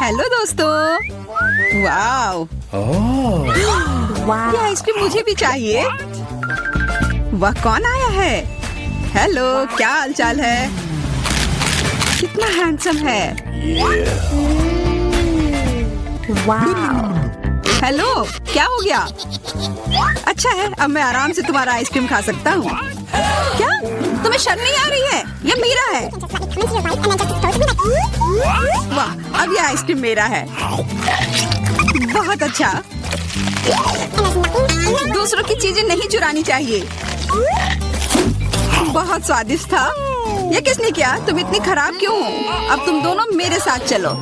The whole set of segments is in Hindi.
हेलो दोस्तों। वाओ, ये आइसक्रीम मुझे भी चाहिए। वह कौन आया है? हेलो, क्या हालचाल है? कितना हैंडसम है। हेलो, क्या हो गया? अच्छा है, अब मैं आराम से तुम्हारा आइसक्रीम खा सकता हूँ। क्या तुम्हें शर्म नहीं आ रही है? ये मेरा है। वाह, अब ये आइसक्रीम मेरा है। बहुत अच्छा। दूसरों की चीजें नहीं चुरानी चाहिए। बहुत स्वादिष्ट था। ये किसने किया? तुम इतनी खराब क्यों हो? अब तुम दोनों मेरे साथ चलो।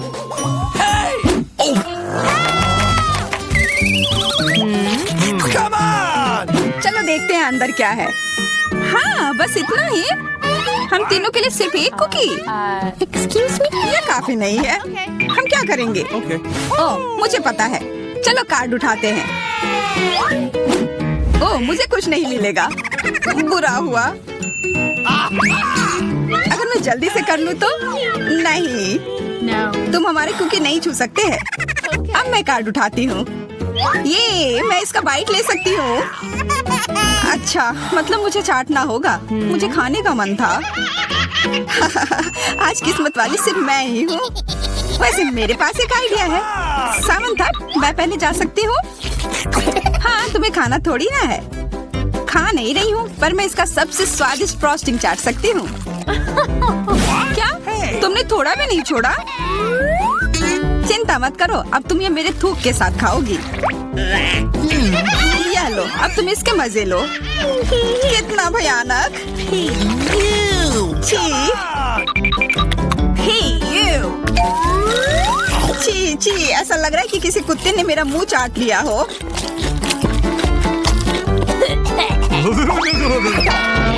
चलो देखते हैं अंदर क्या है। हाँ, बस इतना ही। हम तीनों के लिए सिर्फ एक कुकी। एक्सक्यूज मी, ये काफी नहीं है। हम क्या करेंगे? ओह, मुझे पता है। चलो कार्ड उठाते हैं। ओह, मुझे कुछ नहीं मिलेगा। बुरा हुआ। अगर मैं जल्दी से कर लूँ तो? नहीं, तुम हमारे कुकी नहीं छू सकते हैं। अब मैं कार्ड उठाती हूँ। ये मैं इसका बाइट ले सकती हूँ। अच्छा, मतलब मुझे चाटना होगा। मुझे खाने का मन था। आज किस्मत वाली सिर्फ मैं ही हूँ। वैसे मेरे पास एक आइडिया है। सामंथा, मैं पहले जा सकती हूँ? हाँ, तुम्हें खाना थोड़ी ना है। खा नहीं रही हूँ, पर मैं इसका सबसे स्वादिष्ट फ्रॉस्टिंग चाट सकती हूँ। क्या तुमने थोड़ा भी नहीं छोड़ा? चिंता मत करो, अब तुम ये मेरे थूक के साथ खाओगी। ये लो, अब तुम इसके मजे लो। कितना भयानक। छी छी, ऐसा लग रहा है कि किसी कुत्ते ने मेरा मुंह चाट लिया हो।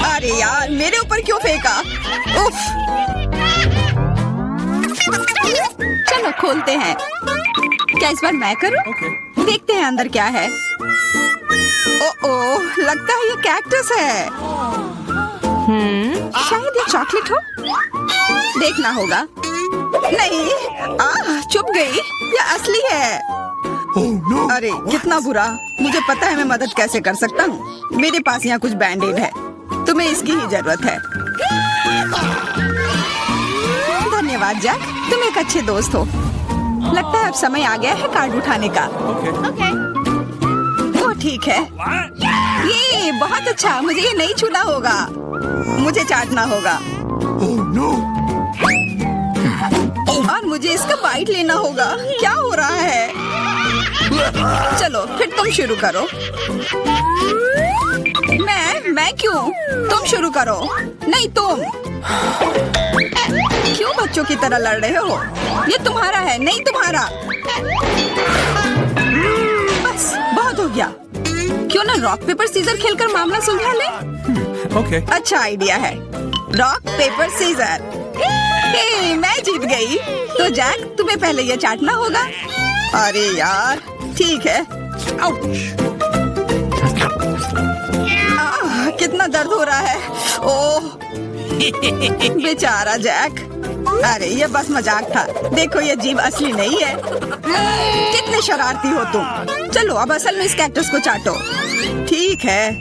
अरे यार, मेरे ऊपर क्यों फेंका? उफ। चलो खोलते हैं। क्या इस बार मैं करूं? देखते हैं अंदर क्या है। ओह, लगता है ये कैक्टस है। शायद ये चॉकलेट हो। देखना होगा। नहीं, चुप गई। ये असली है। अरे कितना बुरा। मुझे पता है मैं मदद कैसे कर सकता हूँ। मेरे पास यहाँ कुछ बैंडेड है। तुम्हें इसकी ही जरूरत है। धन्यवाद जैक, तुम एक अच्छे दोस्त हो। लगता है अब समय आ गया है कार्ड उठाने का। ओह ठीक है। ये बहुत अच्छा। मुझे ये नहीं छूना होगा। मुझे चाटना होगा। और मुझे इसका बाइट लेना होगा। क्या हो रहा है? चलो फिर तुम शुरू करो। मैं क्यों? तुम शुरू करो। नहीं तुम। क्यों बच्चों की तरह लड़ रहे हो? ये तुम्हारा है, नहीं तुम्हारा। बस बहुत हो गया। क्यों ना रॉक पेपर सीजर खेलकर मामला सुलझा ले? अच्छा आइडिया है। Rock paper scissor. हे, मैं जीत गई। तो जैक, तुम्हें पहले ये चाटना होगा। अरे यार, ठीक है। कितना दर्द हो रहा है। ओह बेचारा जैक। अरे ये बस मजाक था। देखो ये जीभ असली नहीं है। कितने शरारती हो तुम। चलो अब असल में इस कैक्टस को चाटो। ठीक है।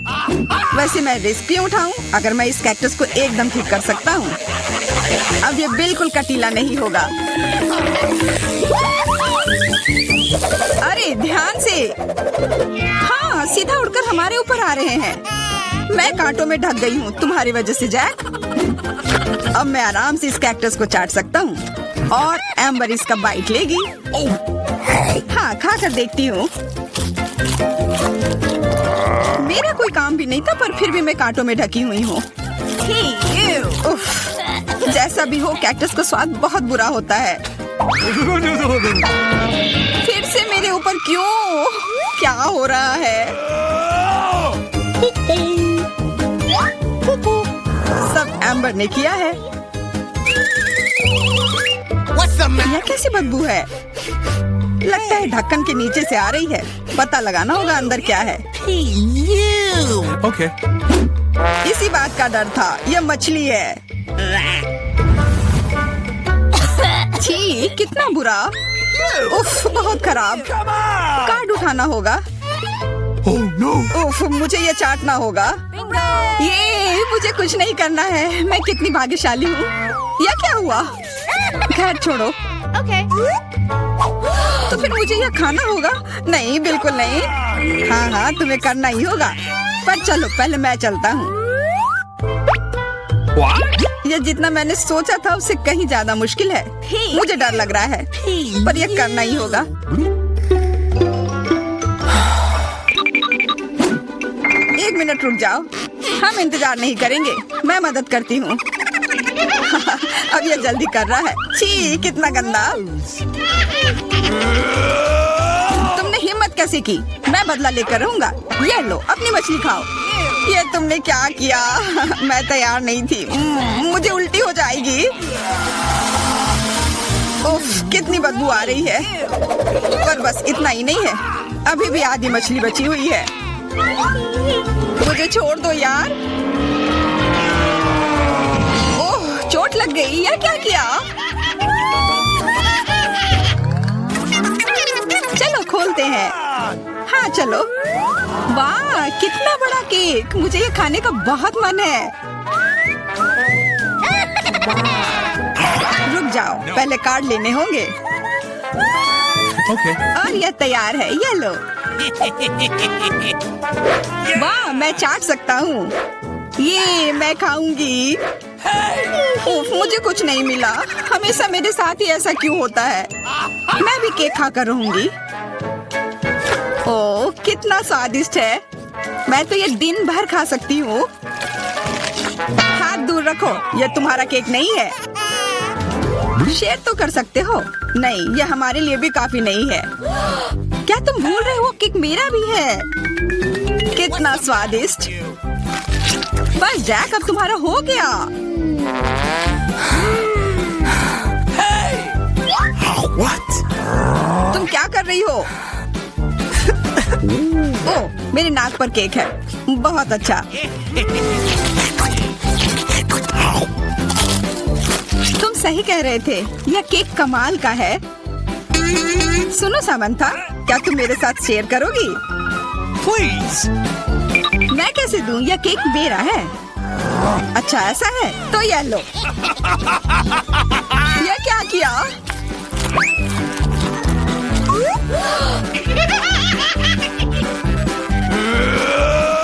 वैसे मैं रिस्क क्यों उठाऊं? अगर मैं इस कैक्टस को एकदम ठीक कर सकता हूँ। अब ये बिल्कुल कटीला नहीं होगा। अरे ध्यान से। हाँ, सीधा उड़कर हमारे ऊपर आ रहे हैं। मैं कांटों में ढक गई हूँ तुम्हारी वजह से जैक। अब मैं आराम से इस कैक्टस को चाट सकता हूँ और एम्बर इसका बाइट लेगी। हाँ, खा कर देखती हूँ। मेरा कोई काम भी नहीं था, पर फिर भी मैं कांटों में ढकी हुई हूँ। जैसा भी हो, कैक्टस का स्वाद बहुत बुरा होता है। फिर से मेरे ऊपर क्यों? क्या हो रहा है? सब एम्बर ने किया है। यह कैसी बदबू है? लगता है ढक्कन के नीचे से आ रही है। पता लगाना होगा अंदर क्या है। इसी बात का डर था। यह मछली है। छी, कितना बुरा। उफ, बहुत खराब। कार्ड उठाना होगा। उफ, मुझे ये चाटना होगा। ये मुझे कुछ नहीं करना है। मैं कितनी भाग्यशाली हूँ। यह क्या हुआ? खैर छोड़ो। तो फिर मुझे यह खाना होगा? नहीं, बिल्कुल नहीं। हाँ, तुम्हें करना ही होगा। पर चलो, पहले मैं चलता हूँ। यह जितना मैंने सोचा था उससे कहीं ज्यादा मुश्किल है। मुझे डर लग रहा है, पर यह करना ही होगा। एक मिनट रुक जाओ। हम इंतजार नहीं करेंगे, मैं मदद करती हूँ। अब यह जल्दी कर रहा है। छी, कितना गंदा। तुमने हिम्मत कैसे की? मैं बदला लेकर रहूंगा। ये लो, अपनी मछली खाओ। ये तुमने क्या किया? मैं तैयार नहीं थी। मुझे उल्टी हो जाएगी। उफ, कितनी बदबू आ रही है। पर बस इतना ही नहीं है, अभी भी आधी मछली बची हुई है। मुझे छोड़ दो यार। ओह, चोट लग गई। या क्या किया? चलो खोलते हैं। हाँ चलो। वाह, कितना बड़ा केक। मुझे ये खाने का बहुत मन है। रुक जाओ, पहले कार्ड लेने होंगे। और यह तैयार है, ये लो। वाह, मैं चाट सकता हूँ। ये मैं खाऊंगी। उफ, मुझे कुछ नहीं मिला। हमेशा मेरे साथ ही ऐसा क्यों होता है? मैं भी केक खाकर रहूंगी। ओह, कितना स्वादिष्ट है। मैं तो ये दिन भर खा सकती हूँ। हाथ दूर रखो, ये तुम्हारा केक नहीं है। शेयर तो कर सकते हो। नहीं, यह हमारे लिए भी काफी नहीं है। क्या तुम भूल रहे हो? केक मेरा भी है। कितना स्वादिष्ट। बस जैक, अब तुम्हारा हो गया। तुम क्या कर रही हो? ओह, मेरे नाक पर केक है। बहुत अच्छा। तुम सही कह रहे थे, यह केक कमाल का है। सुनो सामंथा, क्या तुम मेरे साथ शेयर करोगी? प्लीज। मैं कैसे दूं? यह केक मेरा है। अच्छा ऐसा है, तो यह लो। यह क्या किया?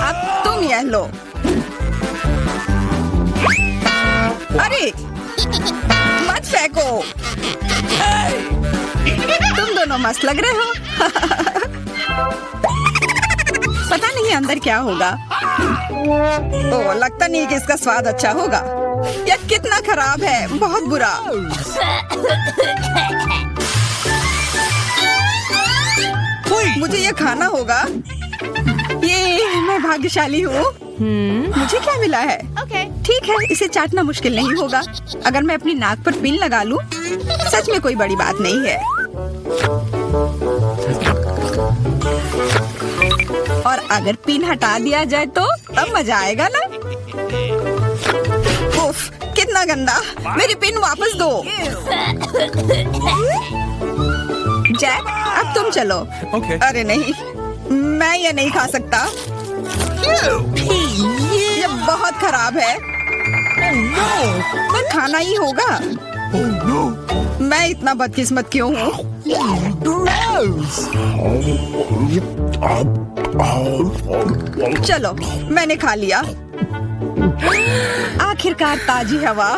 अब तुम यह लो। अरे मत फेंको। तुम दोनों मस्त लग रहे हो। पता नहीं अंदर क्या होगा। ओह, लगता नहीं कि इसका स्वाद अच्छा होगा। यह कितना खराब है, बहुत बुरा। मुझे यह खाना होगा। ये मैं भाग्यशाली हूँ। मुझे क्या मिला है? ठीक है, इसे चाटना मुश्किल नहीं होगा। अगर मैं अपनी नाक पर पिन लगा लूं, सच में कोई बड़ी बात नहीं है। और अगर पिन हटा दिया जाए तो तब मजा आएगा ना? उफ, कितना गंदा। मेरी पिन वापस दो। जैक, अब तुम चलो। अरे नहीं, मैं ये नहीं खा सकता। ये बहुत खराब है। पर खाना ही होगा। मैं इतना बदकिस्मत क्यों हूँ? चलो, मैंने खा लिया। आखिरकार ताजी हवा।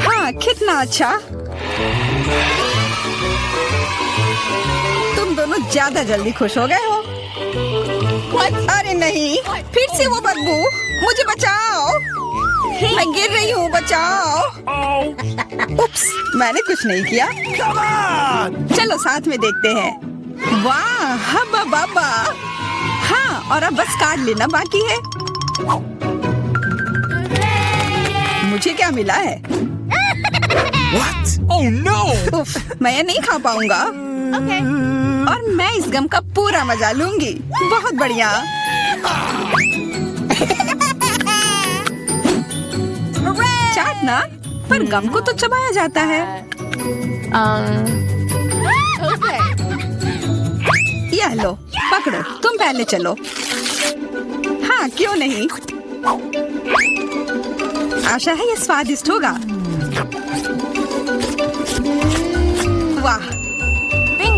हाँ, कितना अच्छा। तुम दोनों ज्यादा जल्दी खुश हो गए हो। अरे नहीं, फिर से वो बदबू। मुझे बचाओ, मैं गिर रही हूँ, बचाओ। उप्स, मैंने कुछ नहीं किया। चलो साथ में देखते हैं। वाह, हब्बा बाबा। हाँ, और अब बस कार्ड लेना बाकी है। मुझे क्या मिला है? What? Oh no! उफ, मैं ये नहीं खा पाऊंगा। और मैं इस गम का पूरा मजा लूंगी। बहुत बढ़िया। चाटना, पर गम को तो चबाया जाता है। यह लो, पकड़ो, तुम पहले चलो। हाँ, क्यों नहीं। आशा है ये स्वादिष्ट होगा। वाह,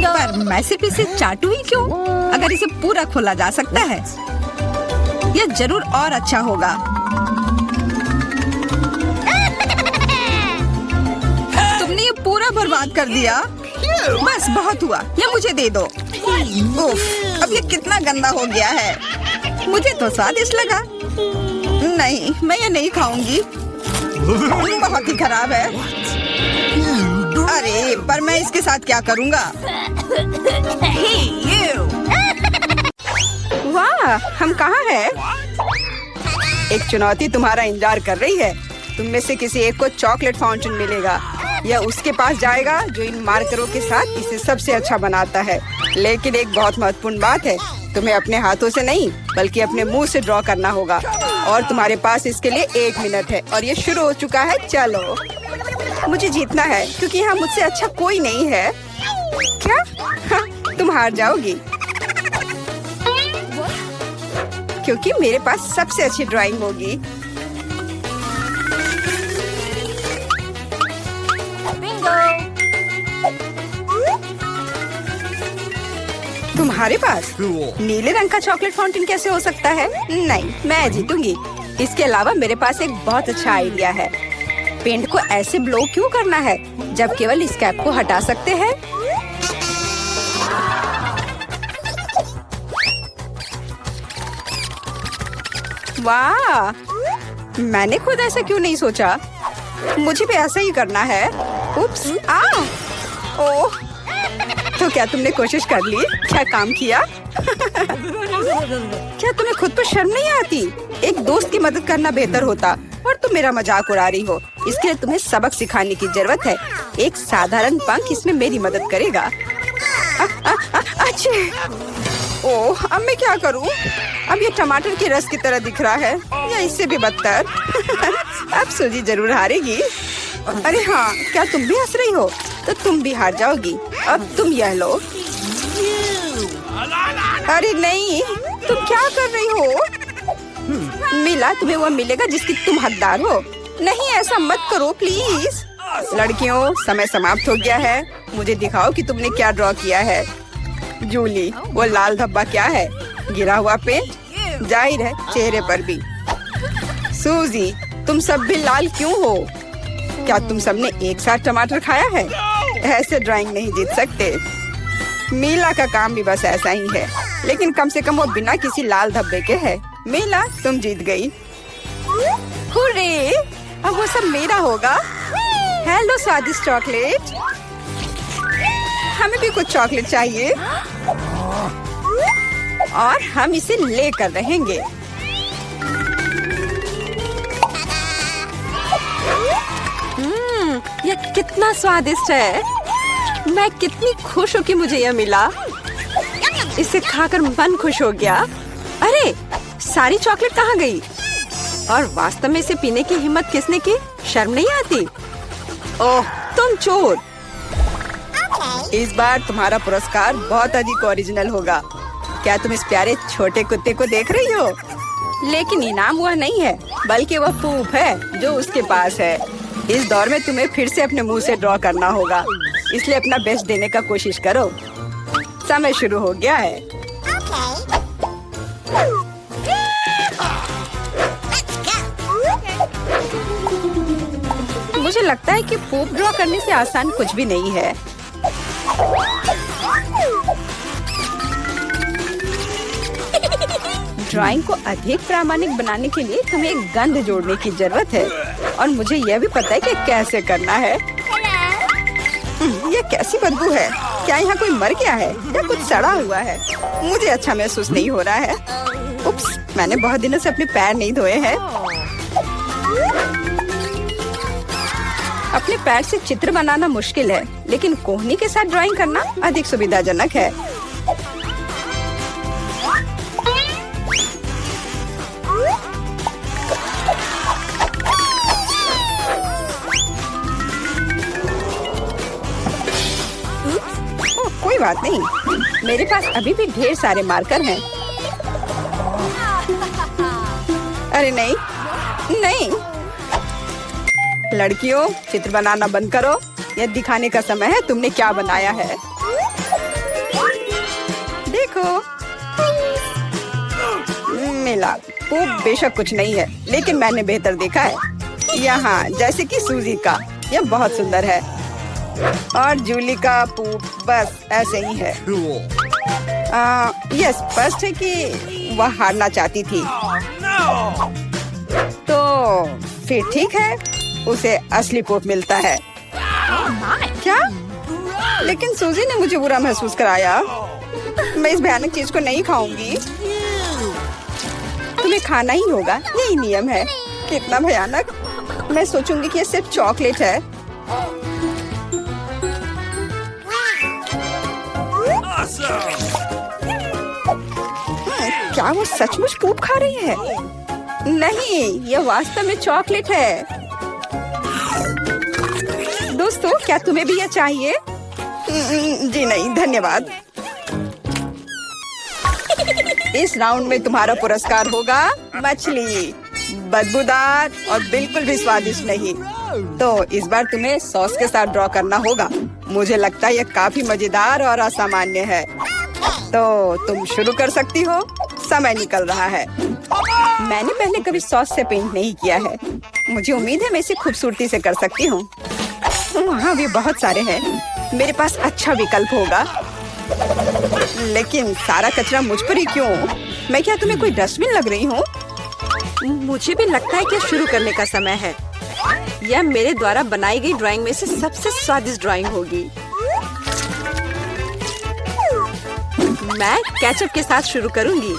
पर मैं सिर्फ इसे चाटू ही क्यों? अगर इसे पूरा खोला जा सकता है, यह जरूर और अच्छा होगा। तुमने ये पूरा बर्बाद कर दिया। बस बहुत हुआ, ये मुझे दे दो। उफ, अब ये कितना गंदा हो गया है। मुझे तो स्वादिष्ट लगा। नहीं, मैं ये नहीं खाऊंगी। बहुत ही खराब है। अरे, पर मैं इसके साथ क्या करूंगा? वाह, हम कहाँ हैं? एक चुनौती तुम्हारा इंतजार कर रही है। तुम में से किसी एक को चॉकलेट फाउंटेन मिलेगा। यह उसके पास जाएगा जो इन मार्करों के साथ इसे सबसे अच्छा बनाता है। लेकिन एक बहुत महत्वपूर्ण बात है, तुम्हें अपने हाथों से नहीं बल्कि अपने मुंह से ड्रॉ करना होगा। और तुम्हारे पास इसके लिए 1 मिनट है और ये शुरू हो चुका है। चलो, मुझे जीतना है क्योंकि यहाँ मुझसे अच्छा कोई नहीं है। क्या? हाँ, तुम हार जाओगी क्योंकि मेरे पास सबसे अच्छी ड्राइंग होगी। तुम्हारे पास नीले रंग का चॉकलेट फाउंटेन कैसे हो सकता है? नहीं, मैं जीतूंगी। इसके अलावा मेरे पास एक बहुत अच्छा आइडिया है। पेंट को ऐसे ब्लो क्यों करना है जब केवल इस कैप को हटा सकते हैं? वाह, मैंने खुद ऐसा क्यों नहीं सोचा? मुझे भी ऐसा ही करना है। उप्स, ओह, तो क्या तुमने कोशिश कर ली? क्या काम किया? क्या तुम्हें खुद पर शर्म नहीं आती? एक दोस्त की मदद करना बेहतर होता और तुम मेरा मजाक उड़ा रही हो। इसके लिए तुम्हें सबक सिखाने की जरूरत है। एक साधारण पंख इसमें मेरी मदद करेगा। अच्छा, ओह, अब मैं क्या करूं? अब ये टमाटर के रस की तरह दिख रहा है या इससे भी बदतर। अब सूजी जरूर हारेगी। अरे हाँ, क्या तुम भी हंस रही हो? तो तुम भी हार जाओगी। अब तुम यह लो। अरे नहीं, तुम क्या कर रही हो? मिला, तुम्हें वो मिलेगा जिसकी तुम हकदार हो। नहीं, ऐसा मत करो प्लीज। लड़कियों, समय समाप्त हो गया है। मुझे दिखाओ कि तुमने क्या ड्रॉ किया है। जूली, वो लाल धब्बा क्या है? गिरा हुआ पेंट? जाहिर है, चेहरे पर भी। सूजी, तुम सब भी लाल क्यों हो? क्या तुम सबने एक साथ टमाटर खाया है? ऐसे ड्राइंग नहीं जीत सकते। मीला का काम भी बस ऐसा ही है, लेकिन कम से कम वो बिना किसी लाल धब्बे के है। मीला, तुम जीत गई। हुर्रे, अब वो सब मेरा होगा। हेलो स्वादिष्ट चॉकलेट, हमें भी कुछ चॉकलेट चाहिए और हम इसे लेकर रहेंगे। यह कितना स्वादिष्ट है। मैं कितनी खुश हूँ कि मुझे यह मिला। इसे खाकर मन खुश हो गया। अरे, सारी चॉकलेट कहाँ गई? और वास्तव में इसे पीने की हिम्मत किसने की? शर्म नहीं आती? ओह, तुम चोर। इस बार तुम्हारा पुरस्कार बहुत अधिक ओरिजिनल होगा। क्या तुम इस प्यारे छोटे कुत्ते को देख रही हो? लेकिन इनाम वह नहीं है, बल्कि वह फूफ है जो उसके पास है। इस दौर में तुम्हें फिर से अपने मुंह से ड्रॉ करना होगा, इसलिए अपना बेस्ट देने का कोशिश करो। समय शुरू हो गया है। मुझे लगता है कि फूफ ड्रॉ करने से आसान कुछ भी नहीं है। ड्राइंग को अधिक प्रामाणिक बनाने के लिए तुम्हें एक गंध जोड़ने की जरूरत है और मुझे यह भी पता है कि कैसे करना है। ये कैसी बदबू है? क्या यहाँ कोई मर गया है या कुछ सड़ा हुआ है? मुझे अच्छा महसूस नहीं हो रहा है। उप्स, मैंने बहुत दिनों से अपने पैर नहीं धोए हैं। अपने पैर से चित्र बनाना मुश्किल है, लेकिन कोहनी के साथ ड्राइंग करना अधिक सुविधाजनक है। कोई बात नहीं, मेरे पास अभी भी ढेर सारे मार्कर हैं। अरे नहीं, नहीं। लड़कियों, चित्र बनाना बंद करो। यह दिखाने का समय है तुमने क्या बनाया है। देखो, मिला। वो बेशक कुछ नहीं है, लेकिन मैंने बेहतर देखा है। यहाँ जैसे कि सूजी का, यह बहुत सुंदर है। और जूली का पूप बस ऐसे ही है। यह स्पष्ट है कि वह हारना चाहती थी। तो फिर ठीक है, उसे असली पोप मिलता है। क्या? लेकिन सूजी ने मुझे बुरा महसूस कराया। मैं इस भयानक चीज को नहीं खाऊंगी। तुम्हें खाना ही होगा, यही नियम है। कितना भयानक। मैं सोचूंगी कि ये सिर्फ चॉकलेट है। क्या वो सचमुच पूप खा रही है? नहीं, यह वास्तव में चॉकलेट है। दोस्तों, क्या तुम्हें भी यह चाहिए? जी नहीं, धन्यवाद। इस राउंड में तुम्हारा पुरस्कार होगा मछली। बदबूदार और बिल्कुल भी स्वादिष्ट नहीं। तो इस बार तुम्हें सॉस के साथ ड्रॉ करना होगा। मुझे लगता है यह काफी मजेदार और असामान्य है। तो तुम शुरू कर सकती हो। समय निकल रहा है। मैंने पहले कभी सॉस से पेंट नहीं किया है। मुझे उम्मीद है मैं इसे खूबसूरती से कर सकती हूँ। वहाँ भी बहुत सारे हैं। मेरे पास अच्छा विकल्प होगा। लेकिन सारा कचरा मुझ पर ही क्यों? मैं क्या तुम्हें कोई डस्टबिन लग रही हूँ? मुझे भी लगता है कि शुरू करने का समय है। यह मेरे द्वारा बनाई गई ड्राइंग में से सबसे स्वादिष्ट ड्राइंग होगी। मैं केचप के साथ शुरू करूंगी।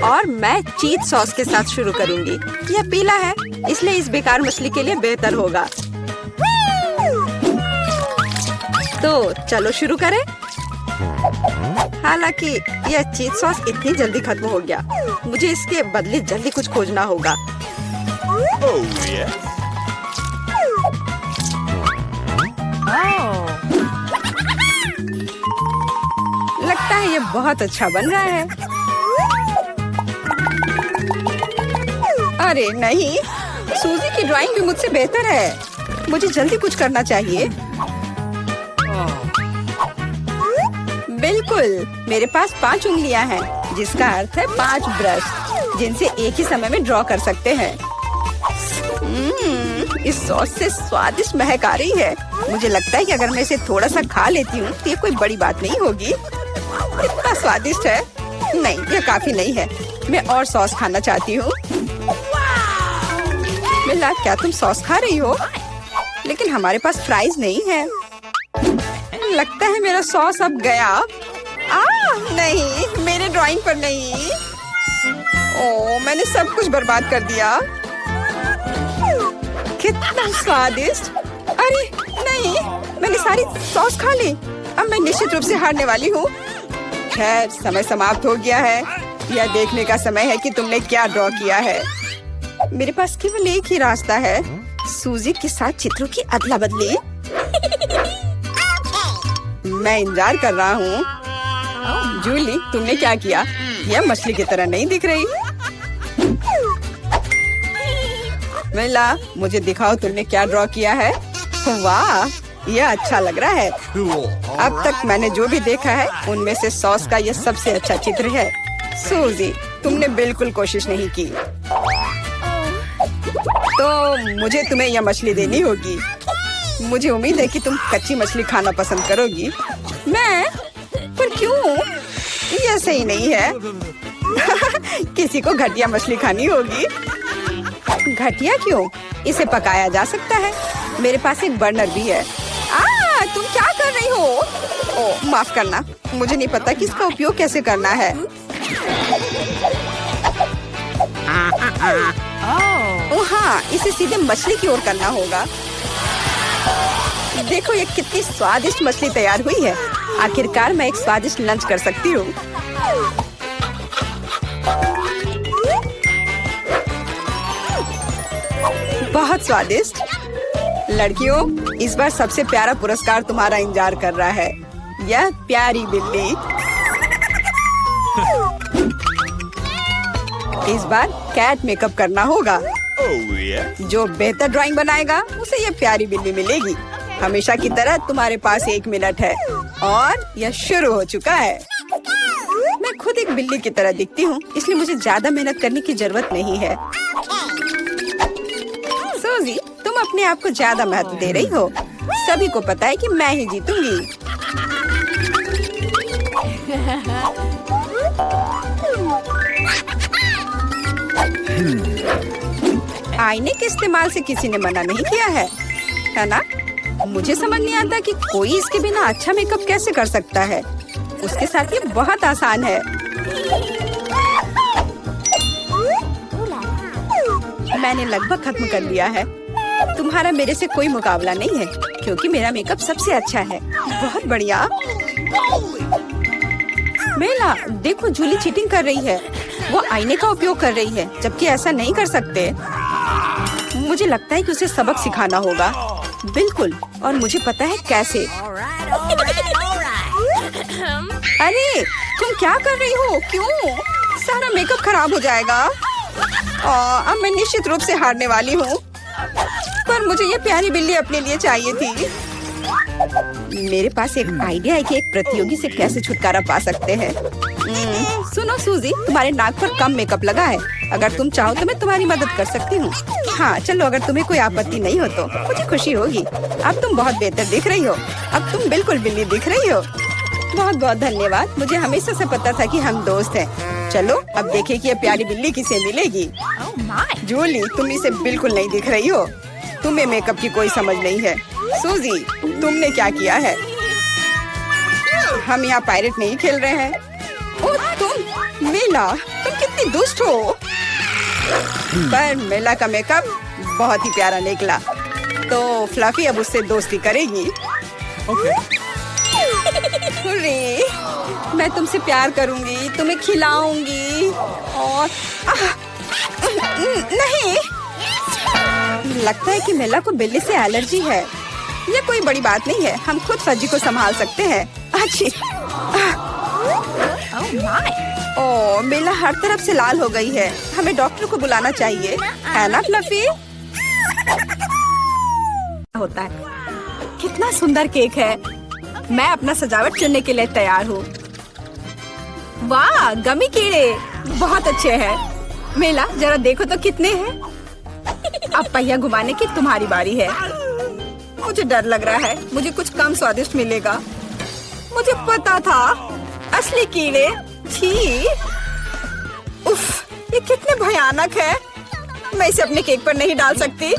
और मैं चीज सॉस के साथ शुरू करूंगी। यह पीला है, इसलिए इस बेकार मछली के लिए बेहतर होगा। तो चलो शुरू करें। हालांकि यह चीज सॉस इतनी जल्दी खत्म हो गया। मुझे इसके बदले जल्दी कुछ खोजना होगा। लगता है यह बहुत अच्छा बन रहा है। अरे नहीं, सूजी की ड्राइंग भी मुझसे बेहतर है। मुझे जल्दी कुछ करना चाहिए। बिल्कुल, मेरे पास 5 उंगलियां हैं, जिसका अर्थ है 5 ब्रश, जिनसे एक ही समय में ड्रॉ कर सकते हैं। इस सॉस से स्वादिष्ट महक आ रही है। मुझे लगता है कि अगर मैं इसे थोड़ा सा खा लेती हूँ तो ये कोई बड़ी बात नहीं होगी। इतना स्वादिष्ट है। नहीं, यह काफी नहीं है। मैं और सॉस खाना चाहती हूँ। मिला, क्या तुम सॉस खा रही हो? लेकिन हमारे पास फ्राइज नहीं है। लगता है मेरा सॉस अब गया। नहीं, मेरे ड्राइंग पर नहीं। ओह, मैंने सब कुछ बर्बाद कर दिया। कितना स्वादिष्ट। अरे नहीं, मैंने सारी सॉस खा ली। अब मैं निश्चित रूप से हारने वाली हूँ। खैर, समय समाप्त हो गया है। यह देखने का समय है कि तुमने क्या ड्रॉ किया है। मेरे पास केवल एक ही रास्ता है, सूजी के साथ चित्रों की अदला बदली। मैं इंतजार कर रहा हूँ। जूली, तुमने क्या किया? यह मछली की तरह नहीं दिख रही। मिला, मुझे दिखाओ तुमने क्या ड्रॉ किया है। वाह, यह अच्छा लग रहा है। अब तक मैंने जो भी देखा है उनमें से सॉस का यह सबसे अच्छा चित्र है। सूजी, तुमने बिल्कुल कोशिश नहीं की। तो मुझे तुम्हें यह मछली देनी होगी। मुझे उम्मीद है कि तुम कच्ची मछली खाना पसंद करोगी। मैं? पर क्यों? यह सही नहीं है। किसी को घटिया मछली खानी होगी। घटिया क्यों? इसे पकाया जा सकता है। मेरे पास एक बर्नर भी है। तुम क्या कर रही हो? ओह, माफ करना, मुझे नहीं पता कि इसका उपयोग कैसे करना है। ओह हाँ, इसे सीधे मछली की ओर करना होगा। देखो ये कितनी स्वादिष्ट मछली तैयार हुई है। आखिरकार मैं एक स्वादिष्ट लंच कर सकती हूँ। बहुत स्वादिष्ट। लड़कियों, इस बार सबसे प्यारा पुरस्कार तुम्हारा इंतजार कर रहा है। यह प्यारी बिल्ली। इस बार कैट मेकअप करना होगा। जो बेहतर ड्राइंग बनाएगा उसे ये प्यारी बिल्ली मिलेगी। हमेशा की तरह तुम्हारे पास 1 मिनट है और यह शुरू हो चुका है। मैं खुद एक बिल्ली की तरह दिखती हूँ, इसलिए मुझे ज्यादा मेहनत करने की जरूरत नहीं है। सूजी, तुम अपने आप को ज्यादा महत्व दे रही हो। सभी को पता है कि मैं ही जीतूंगी। आईने के इस्तेमाल से किसी ने मना नहीं किया है ना? मुझे समझ नहीं आता कि कोई इसके बिना अच्छा मेकअप कैसे कर सकता है। उसके साथ ये बहुत आसान है। मैंने लगभग खत्म कर लिया है। तुम्हारा मेरे से कोई मुकाबला नहीं है, क्योंकि मेरा मेकअप सबसे अच्छा है। बहुत बढ़िया। मेला, देखो जूली चीटिंग कर रही है। वो आईने का उपयोग कर रही है, जबकि ऐसा नहीं कर सकते। मुझे लगता है कि उसे सबक सिखाना होगा। बिल्कुल, और मुझे पता है कैसे। अरे, तुम क्या कर रही हो? क्यों? सारा मेकअप खराब हो जाएगा। अब मैं निश्चित रूप से हारने वाली हूँ। पर मुझे ये प्यारी बिल्ली अपने लिए चाहिए थी। मेरे पास एक आइडिया है कि एक प्रतियोगी से कैसे छुटकारा पा सकते हैं। सुनो सूजी, तुम्हारे नाक पर कम मेकअप लगा है। अगर तुम चाहो तो मैं तुम्हारी मदद कर सकती हूँ। हाँ चलो, अगर तुम्हें कोई आपत्ति नहीं हो तो मुझे खुशी होगी। अब तुम बहुत बेहतर दिख रही हो। अब तुम बिल्कुल बिल्ली दिख रही हो। बहुत बहुत धन्यवाद। मुझे हमेशा से पता था कि हम दोस्त हैं। चलो अब देखें कि ये प्यारी बिल्ली किसे मिलेगी। जूली, तुम इसे बिल्कुल नहीं दिख रही हो। तुम्हें मेकअप की कोई समझ नहीं है। सूजी, तुमने क्या किया है? हम यहाँ पायरेट नहीं खेल रहे हैं। ओ तुम, मेला, तुम कितनी दुष्ट हो। पर मेला का मेकअप बहुत ही प्यारा निकला, तो फ्लफी अब उससे दोस्ती करेगी। हुर्रे, मैं तुमसे प्यार करूंगी, तुम्हें खिलाऊंगी और नहीं, लगता है कि मेला को बिल्ली से एलर्जी है। ये कोई बड़ी बात नहीं है, हम खुद फज्जी को संभाल सकते हैं। अच्छी। ओह, मेला हर तरफ से लाल हो गई है। हमें डॉक्टर को बुलाना चाहिए, है ना फ्लफी? होता है। कितना सुंदर केक है। मैं अपना सजावट चुनने के लिए तैयार हूँ। वाह, गमी कीड़े बहुत अच्छे हैं। मेला, जरा देखो तो कितने हैं। अब पहिया घुमाने की तुम्हारी बारी है। मुझे डर लग रहा है, मुझे कुछ कम स्वादिष्ट मिलेगा। मुझे पता था, असली कीड़े। छी, उफ, ये कितने भयानक है। मैं इसे अपने केक पर नहीं डाल सकती।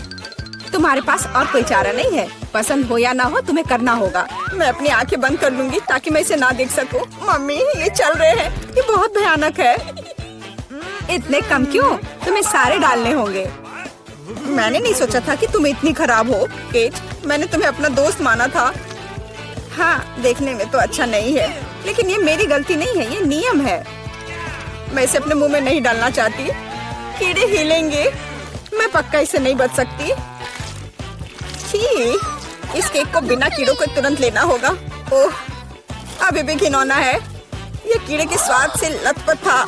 तुम्हारे पास और कोई चारा नहीं है। पसंद हो या ना हो, तुम्हें करना होगा। मैं अपनी आंखें बंद कर लूंगी ताकि मैं इसे ना देख सकूं। मम्मी, ये चल रहे हैं, ये बहुत भयानक है। इतने कम क्यों? तुम्हें सारे डालने होंगे। मैंने नहीं सोचा था कि तुम इतनी खराब हो। केट, मैंने तुम्हें अपना दोस्त माना था। हाँ, देखने में तो अच्छा नहीं है, लेकिन ये मेरी गलती नहीं है, ये नियम है। मैं इसे अपने मुंह में नहीं डालना चाहती। कीड़े हिलेंगे, मैं पक्का इसे नहीं बच सकती। छी, इस केक को बिना कीड़ों को तुरंत लेना होगा। ओह, अभी भी घिनौना है। ये कीड़े के स्वाद से लथपथ था।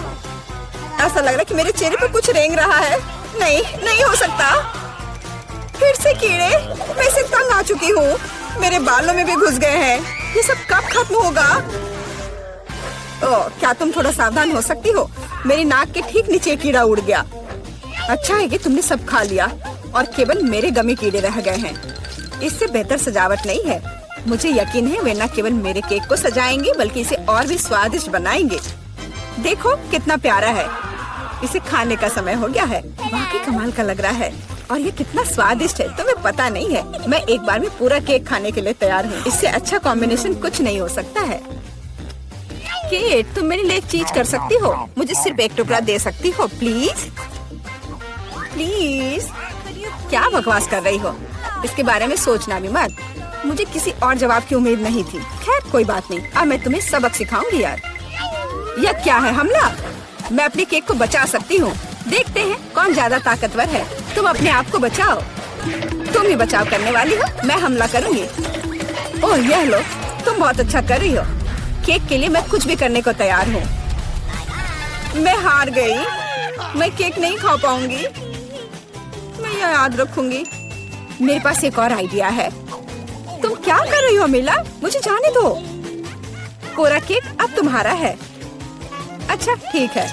ऐसा लग रहा है कि मेरे चेहरे पर कुछ रेंग रहा है। नहीं, नहीं हो सकता। फिर से कीड़े। मैं इसे तंग आ चुकी हूँ। मेरे बालों में भी घुस गए हैं। ये सब कब खत्म होगा? ओह, क्या तुम थोड़ा सावधान हो सकती हो? मेरी नाक के ठीक नीचे कीड़ा उड़ गया। अच्छा है कि तुमने सब खा लिया और केवल मेरे गमी कीड़े रह गए हैं। इससे बेहतर सजावट नहीं है। मुझे यकीन है वे न केवल मेरे केक को सजाएंगे, बल्कि इसे और भी स्वादिष्ट बनाएंगे। देखो कितना प्यारा है। इसे खाने का समय हो गया है। वाकई कमाल का लग रहा है और ये कितना स्वादिष्ट है, तुम्हें पता नहीं है। मैं एक बार में पूरा केक खाने के लिए तैयार हूँ। इससे अच्छा कॉम्बिनेशन कुछ नहीं हो सकता है। केट, तुम मेरे लिए एक चीज कर सकती हो। मुझे सिर्फ एक टुकड़ा दे सकती हो, प्लीज? प्लीज? क्या बकवास कर रही हो? इसके बारे में सोचना भी मत। मुझे किसी और जवाब की उम्मीद नहीं थी। खैर कोई बात नहीं, अब मैं तुम्हें सबक सिखाऊंगी यार। यह क्या है, हमला? मैं अपने केक को बचा सकती हूँ। देखते हैं कौन ज्यादा ताकतवर है। तुम अपने आप को बचाओ। तुम ही बचाव करने वाली हो, मैं हमला करूंगी। ओह यह लो, तुम बहुत अच्छा कर रही हो। केक के लिए मैं कुछ भी करने को तैयार हूँ। मैं हार गई, मैं केक नहीं खा पाऊंगी। मैं यह याद रखूंगी। मेरे पास एक और आइडिया है। तुम क्या कर रही हो अमीला? मुझे जाने दो। पूरा केक अब तुम्हारा है। अच्छा ठीक है।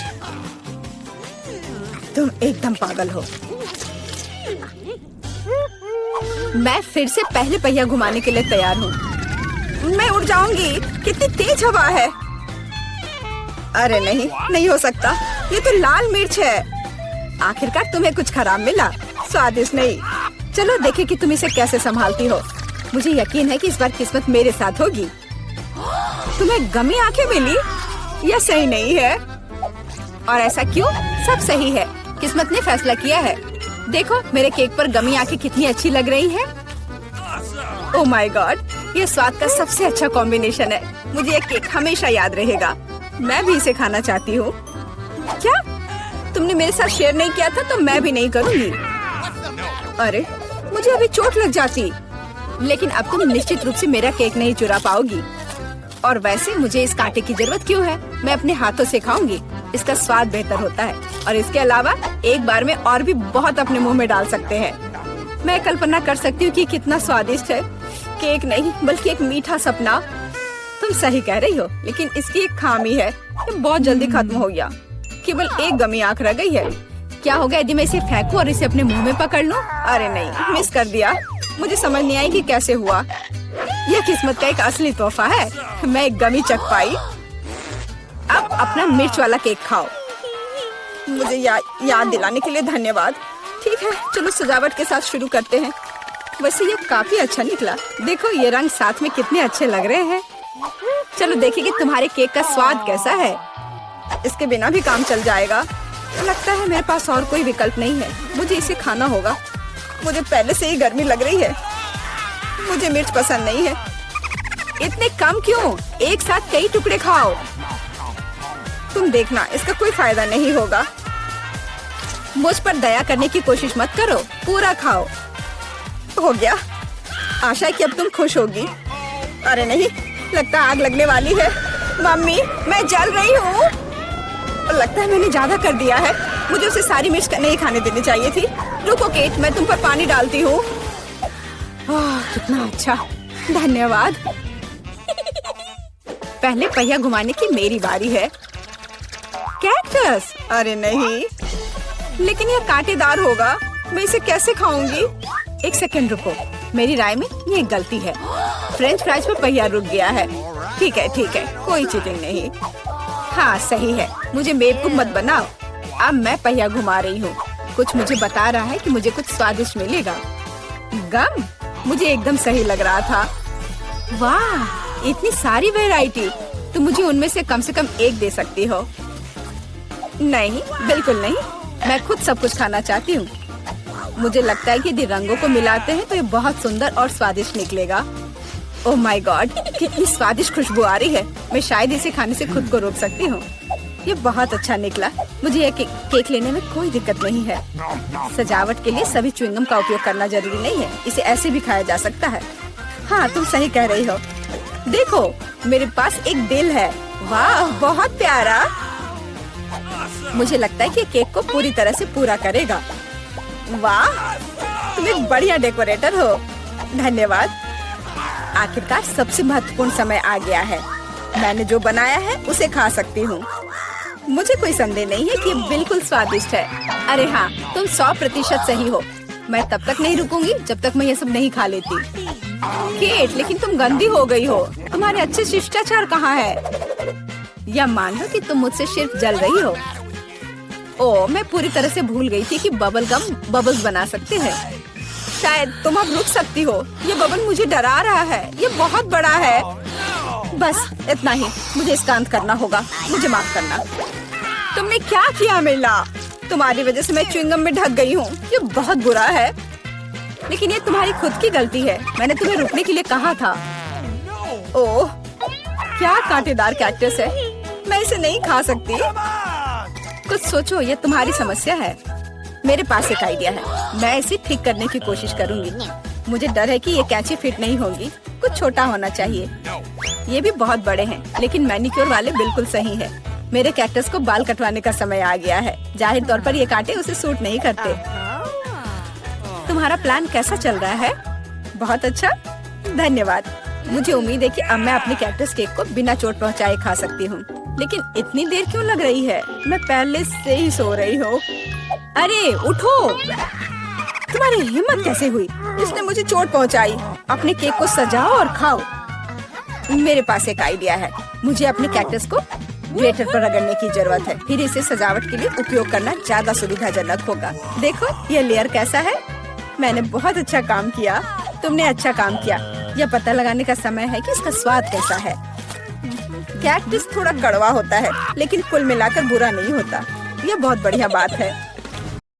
तुम एकदम पागल हो। मैं फिर से पहले पहिया घुमाने के लिए तैयार हूँ। मैं उड़ जाऊंगी। कितनी तेज हवा है। अरे नहीं, नहीं हो सकता। ये तो लाल मिर्च है। आखिरकार तुम्हें कुछ खराब मिला, स्वादिष्ट नहीं। चलो देखें कि तुम इसे कैसे संभालती हो। मुझे यकीन है कि इस बार किस्मत मेरे साथ होगी। तुम्हें गमी आंखें मिली? यह सही नहीं है। और ऐसा क्यों? सब सही है। किस्मत ने फैसला किया है। देखो मेरे केक पर गमी आंखें कितनी अच्छी लग रही हैं। ओह माय गॉड, ये स्वाद का सबसे अच्छा कॉम्बिनेशन है। मुझे ये केक हमेशा याद रहेगा। मैं भी इसे खाना चाहती हूँ। क्या तुमने मेरे साथ शेयर नहीं किया था तो मैं भी नहीं करूँगी। अरे मुझे अभी चोट लग जाती। लेकिन अब तुम निश्चित रूप से मेरा केक नहीं चुरा पाओगी। और वैसे मुझे इस कांटे की जरूरत क्यों है? मैं अपने हाथों से खाऊंगी। इसका स्वाद बेहतर होता है। और इसके अलावा एक बार में और भी बहुत अपने मुंह में डाल सकते हैं। मैं कल्पना कर सकती हूँ कि कितना स्वादिष्ट है। केक नहीं बल्कि एक मीठा सपना। तुम सही कह रही हो, लेकिन इसकी एक खामी है। ये बहुत जल्दी खत्म हो गया। केवल एक गमी आंख रह गई है। क्या होगा यदि मैं इसे फेंकूं और इसे अपने मुंह में पकड़ लूं? अरे नहीं, मिस कर दिया। मुझे समझ नहीं आई कि कैसे हुआ। यह किस्मत का एक असली तोहफा है। मैं एक गमी चख पाई। अब अपना मिर्च वाला केक खाओ। मुझे याद दिलाने के लिए धन्यवाद। ठीक है, चलो सजावट के साथ शुरू करते हैं। वैसे ये काफी अच्छा निकला। देखो ये रंग साथ में कितने अच्छे लग रहे हैं। चलो देखें कि तुम्हारे केक का स्वाद कैसा है। इसके बिना भी काम चल जाएगा। लगता है मेरे पास और कोई विकल्प नहीं है। मुझे इसे खाना होगा। मुझे पहले से ही गर्मी लग रही है। मुझे मिर्च पसंद नहीं है। इतने कम क्यों? एक साथ कई टुकड़े खाओ। तुम देखना, इसका कोई फायदा नहीं होगा। मुझ पर दया करने की कोशिश मत करो, पूरा खाओ। हो गया। आशा है कि अब तुम खुश होगी। अरे नहीं, लगता आग लगने वाली है। मम्मी, मैं जल रही हूँ। लगता है मैंने ज्यादा कर दिया है। मुझे उसे सारी मिर्च नहीं खाने देनी चाहिए थी। रुको केट, मैं तुम पर पानी डालती हूँ। कितना अच्छा, धन्यवाद। पहले पहिया घुमाने की मेरी बारी है। कैक्टस? अरे नहीं, लेकिन यह कांटेदार होगा। मैं इसे कैसे खाऊंगी? एक सेकंड रुको, मेरी राय में ये गलती है। फ्रेंच फ्राइज पर पहिया रुक गया है। ठीक है, कोई चीटिंग नहीं। हाँ सही है, मुझे बेवकूफ मत बनाओ। अब मैं पहिया घुमा रही हूँ। कुछ मुझे बता रहा है कि मुझे कुछ स्वादिष्ट मिलेगा। गम? मुझे एकदम सही लग रहा था। वाह, इतनी सारी वैरायटी। तुम मुझे उनमें से कम एक दे सकती हो। नहीं, बिल्कुल नहीं। मैं खुद सब कुछ खाना चाहती हूँ। मुझे लगता है कि यदि रंगों को मिलाते हैं तो ये बहुत सुंदर और स्वादिष्ट निकलेगा। ओह माय गॉड, कितनी स्वादिष्ट खुशबू आ रही है। मैं शायद इसे खाने से खुद को रोक सकती हूँ। ये बहुत अच्छा निकला। मुझे यह केक लेने में कोई दिक्कत नहीं है। सजावट के लिए सभी च्युइंगम का उपयोग करना जरूरी नहीं है। इसे ऐसे भी खाया जा सकता है। हाँ, तुम सही कह रही हो। देखो, मेरे पास एक दिल है। वाह, बहुत प्यारा। मुझे लगता है कि केक को पूरी तरह से पूरा करेगा। वाह, तुम एक बढ़िया डेकोरेटर हो। धन्यवाद। आखिरकार सबसे महत्वपूर्ण समय आ गया है। मैंने जो बनाया है उसे खा सकती हूँ। मुझे कोई संदेह नहीं है कि बिल्कुल स्वादिष्ट है। अरे हाँ, तुम 100% सही हो। मैं तब तक नहीं रुकूंगी जब तक मैं ये सब नहीं खा लेती। केट, लेकिन तुम गंदी हो गई हो। तुम्हारे अच्छे शिष्टाचार कहाँ है? या मान लो कि तुम मुझसे सिर्फ जल रही हो। ओह, मैं पूरी तरह से भूल गई थी कि बबल गम बबल्स बना सकते हैं। शायद तुम अब रुक सकती हो। ये बबल मुझे डरा रहा है। ये बहुत बड़ा है। बस इतना ही, मुझे इसका अंत करना होगा। मुझे माफ करना। तुमने क्या किया मिला? तुम्हारी वजह से मैं च्युइंगम में ढक गई हूँ। ये बहुत बुरा है। लेकिन ये तुम्हारी खुद की गलती है। मैंने तुम्हें रुकने के लिए कहा था। ओह, क्या कांटेदार कैक्टस है। मैं इसे नहीं खा सकती। कुछ सोचो, ये तुम्हारी समस्या है। मेरे पास एक आइडिया है, मैं इसे ठीक करने की कोशिश करूंगी। मुझे डर है कि ये कैंची फिट नहीं होगी, कुछ छोटा होना चाहिए। ये भी बहुत बड़े हैं, लेकिन मैनिक्योर वाले बिल्कुल सही है। मेरे कैक्टस को बाल कटवाने का समय आ गया है। जाहिर तौर पर ये कांटे उसे सूट नहीं करते। तुम्हारा प्लान कैसा चल रहा है? बहुत अच्छा, धन्यवाद। मुझे उम्मीद है कि अब मैं अपने कैक्टस केक को बिना चोट पहुंचाए खा सकती हूँ। लेकिन इतनी देर क्यों लग रही है? मैं पहले से ही सो रही हूँ। अरे उठो, तुम्हारी हिम्मत कैसे हुई? इसने मुझे चोट पहुंचाई। अपने केक को सजाओ और खाओ। मेरे पास एक आइडिया है। मुझे अपने कैक्टस को ग्रेटर पर रगड़ने की जरूरत है, फिर इसे सजावट के लिए उपयोग करना ज्यादा सुविधाजनक होगा। देखो ये लेयर कैसा है। मैंने बहुत अच्छा काम किया। तुमने अच्छा काम किया। यह पता लगाने का समय है कि इसका स्वाद कैसा है। कैक्टस थोड़ा कड़वा होता है, लेकिन कुल मिलाकर बुरा नहीं होता। यह बहुत बढ़िया बात है।